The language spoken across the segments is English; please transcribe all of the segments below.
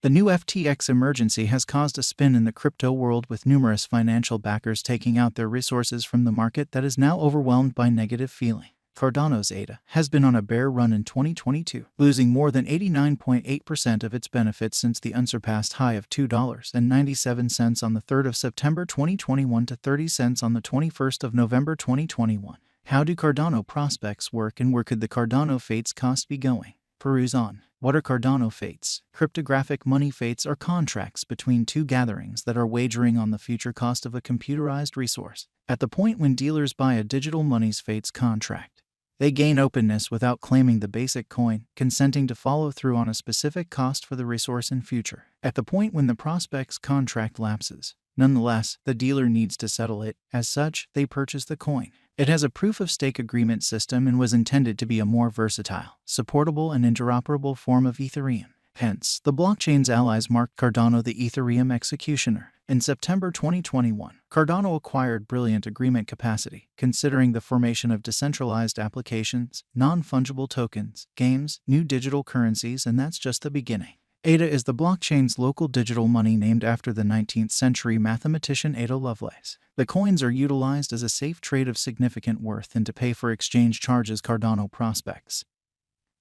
The new FTX emergency has caused a spin in the crypto world, with numerous financial backers taking out their resources from the market that is now overwhelmed by negative feeling. Cardano's ADA has been on a bear run in 2022, losing more than 89.8% of its benefits since the unsurpassed high of $2.97 on the 3rd of September 2021 to 30 cents on the 21st of November 2021. How do Cardano prospects work, and where could the Cardano fates cost be going? Peruse on. What are Cardano fates? Cryptographic money fates are contracts between two gatherings that are wagering on the future cost of a computerized resource. At the point when dealers buy a digital money's fates contract, they gain openness without claiming the basic coin, consenting to follow through on a specific cost for the resource in future. At the point when the prospect's contract lapses, nonetheless, the dealer needs to settle it. As such, they purchase the coin. It has a proof-of-stake agreement system and was intended to be a more versatile, supportable, and interoperable form of Ethereum. Hence, the blockchain's allies marked Cardano the Ethereum executioner. In September 2021, Cardano acquired brilliant agreement capacity, considering the formation of decentralized applications, non-fungible tokens, games, new digital currencies, and that's just the beginning. ADA is the blockchain's local digital money, named after the 19th century mathematician Ada Lovelace. The coins are utilized as a safe trade of significant worth and to pay for exchange charges Cardano prospects.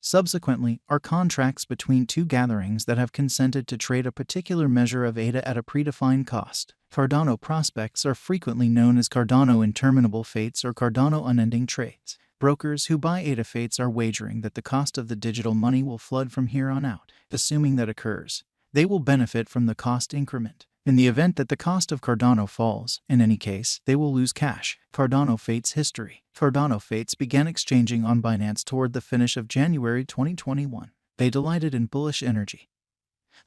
Subsequently, are contracts between two gatherings that have consented to trade a particular measure of ADA at a predefined cost. Cardano prospects are frequently known as Cardano interminable fates or Cardano unending trades. Brokers who buy ADA fates are wagering that the cost of the digital money will flood from here on out. Assuming that occurs, they will benefit from the cost increment. In the event that the cost of Cardano falls, in any case, they will lose cash. Cardano fates history. Cardano fates began exchanging on Binance toward the finish of January 2021. They delighted in bullish energy,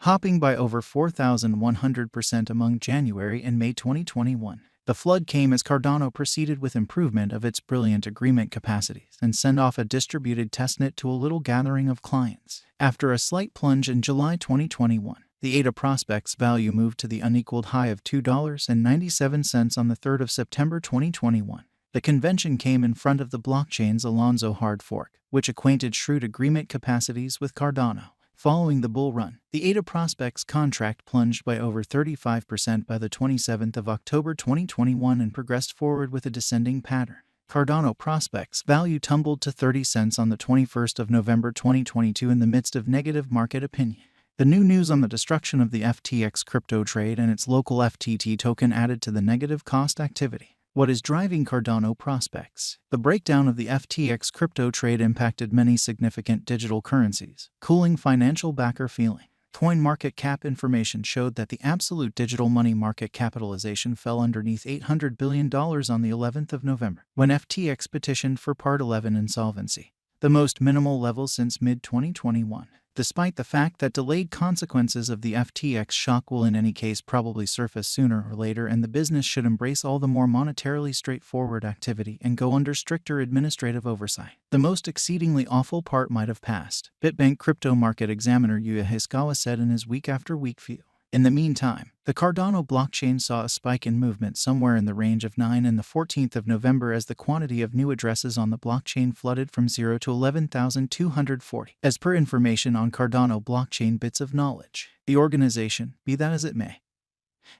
hopping by over 4,100% among January and May 2021. The flood came as Cardano proceeded with improvement of its brilliant agreement capacities and sent off a distributed testnet to a little gathering of clients. After a slight plunge in July 2021, the ADA prospects value moved to the unequaled high of $2.97 on the 3rd of September 2021. The convention came in front of the blockchain's Alonzo hard fork, which acquainted shrewd agreement capacities with Cardano. Following the bull run, the ADA prospects contract plunged by over 35% by the 27th of October 2021 and progressed forward with a descending pattern. Cardano prospects value tumbled to 30 cents on the 21st of November 2022 in the midst of negative market opinion. The new news on the destruction of the FTX crypto trade and its local FTT token added to the negative cost activity. What is driving Cardano prospects? The breakdown of the FTX crypto trade impacted many significant digital currencies, cooling financial backer feeling. CoinMarketCap information showed that the absolute digital money market capitalization fell underneath $800 billion on the 11th of November, when FTX petitioned for Part 11 insolvency, the most minimal level since mid-2021. Despite the fact that delayed consequences of the FTX shock will in any case probably surface sooner or later, and the business should embrace all the more monetarily straightforward activity and go under stricter administrative oversight, the most exceedingly awful part might have passed, BitBank crypto market examiner Yuya said in his week-after-week view. In the meantime, the Cardano blockchain saw a spike in movement somewhere in the range of 9 and the 14th of November as the quantity of new addresses on the blockchain flooded from 0 to 11,240. As per information on Cardano blockchain bits of knowledge, the organization, be that as it may,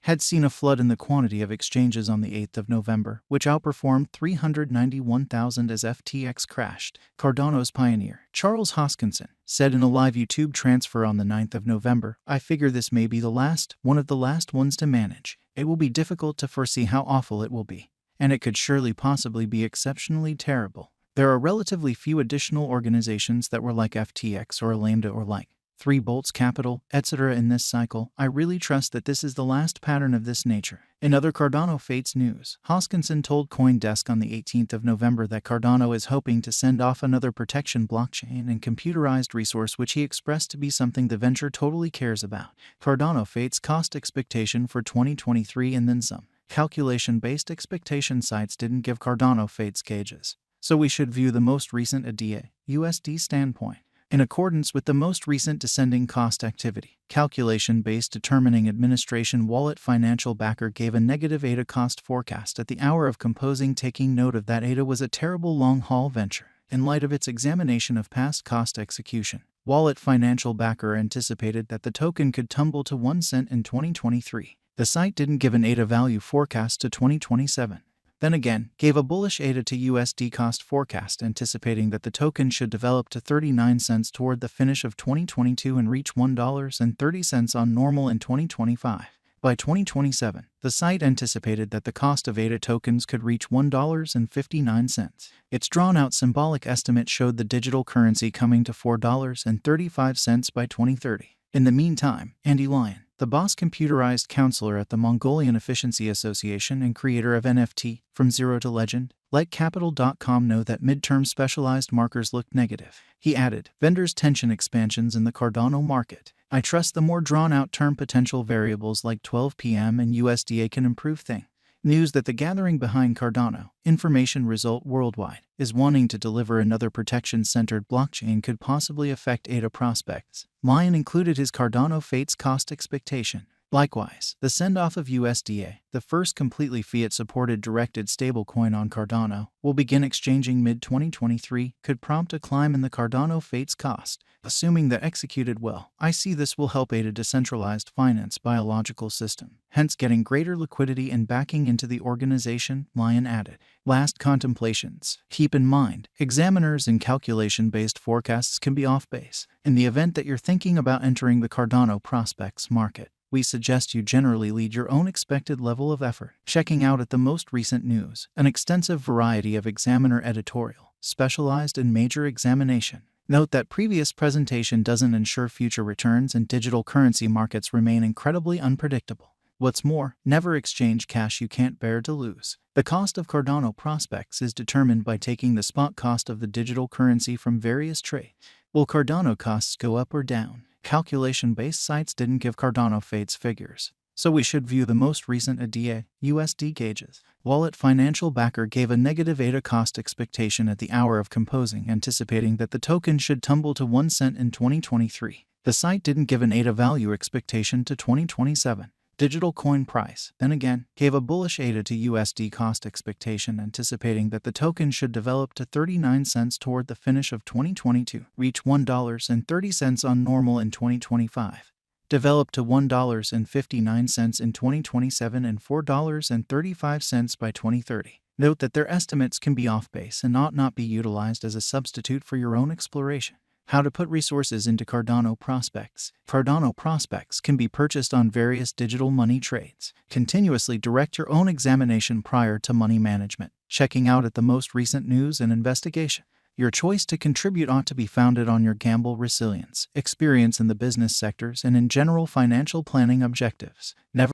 had seen a flood in the quantity of exchanges on the 8th of November, which outperformed 391,000 as FTX crashed. Cardano's pioneer, Charles Hoskinson, said in a live YouTube transfer on the 9th of November, "I figure this may be one of the last ones to manage. It will be difficult to foresee how awful it will be, and it could surely possibly be exceptionally terrible. There are relatively few additional organizations that were like FTX or Lambda or like 3 Bolts Capital, etc. in this cycle. I really trust that this is the last pattern of this nature." In other Cardano fates news, Hoskinson told CoinDesk on the 18th of November that Cardano is hoping to send off another protection blockchain and computerized resource, which he expressed to be something the venture totally cares about. Cardano fates cost expectation for 2023 and then some. Calculation-based expectation sites didn't give Cardano fates gauges, so we should view the most recent ADA USD standpoint in accordance with the most recent descending cost activity. Calculation-based determining administration wallet financial backer gave a negative ADA cost forecast at the hour of composing, taking note of that ADA was a terrible long-haul venture. in light of its examination of past cost execution. Wallet financial backer anticipated that the token could tumble to 1 cent in 2023. The site didn't give an ADA value forecast to 2027. Then again, gave a bullish ADA to USD cost forecast, anticipating that the token should develop to 39 cents toward the finish of 2022 and reach $1.30 on normal in 2025. By 2027, the site anticipated that the cost of ADA tokens could reach $1.59. Its drawn-out symbolic estimate showed the digital currency coming to $4.35 by 2030. In the meantime, Andy Lyon, the boss computerized counselor at the Mongolian Efficiency Association and creator of NFT, From Zero to Legend, let Capital.com know that midterm specialized markers looked negative. He added, vendors tension expansions in the Cardano market. I trust the more drawn-out term potential variables like 12 PM and USDA can improve things. News that the gathering behind Cardano, Information Result Worldwide, is wanting to deliver another protection-centered blockchain could possibly affect ADA prospects. Lyon included his Cardano Fates cost expectation. Likewise, the send-off of USDA, the first completely fiat-supported directed stablecoin on Cardano, will begin exchanging mid-2023, could prompt a climb in the Cardano Fates cost. Assuming that executed well, I see this will help aid a decentralized finance biological system, hence getting greater liquidity and backing into the organization, Lyon added. Last contemplations. Keep in mind, examiners and calculation-based forecasts can be off base. In the event that you're thinking about entering the Cardano prospects market, we suggest you generally lead your own expected level of effort. Checking out at the most recent news, an extensive variety of examiner editorial, specialized in major examination. Note that previous presentation doesn't ensure future returns and digital currency markets remain incredibly unpredictable. What's more, never exchange cash you can't bear to lose. The cost of Cardano prospects is determined by taking the spot cost of the digital currency from various trades. Will Cardano costs go up or down? Calculation-based sites didn't give Cardano Fates figures, so we should view the most recent ADA, USD gauges. Wallet financial backer gave a negative ADA cost expectation at the hour of composing, anticipating that the token should tumble to 1 cent in 2023. The site didn't give an ADA value expectation to 2027. Digital coin price, then again, gave a bullish ADA to USD cost expectation, anticipating that the token should develop to 39 cents toward the finish of 2022, reach $1.30 on normal in 2025, develop to $1.59 in 2027 and $4.35 by 2030. Note that their estimates can be off base and ought not be utilized as a substitute for your own exploration. How to put resources into Cardano prospects. Cardano prospects can be purchased on various digital money trades. Continuously direct your own examination prior to money management. Checking out at the most recent news and investigation. Your choice to contribute ought to be founded on your gamble resilience, experience in the business sectors, and in general financial planning objectives. Never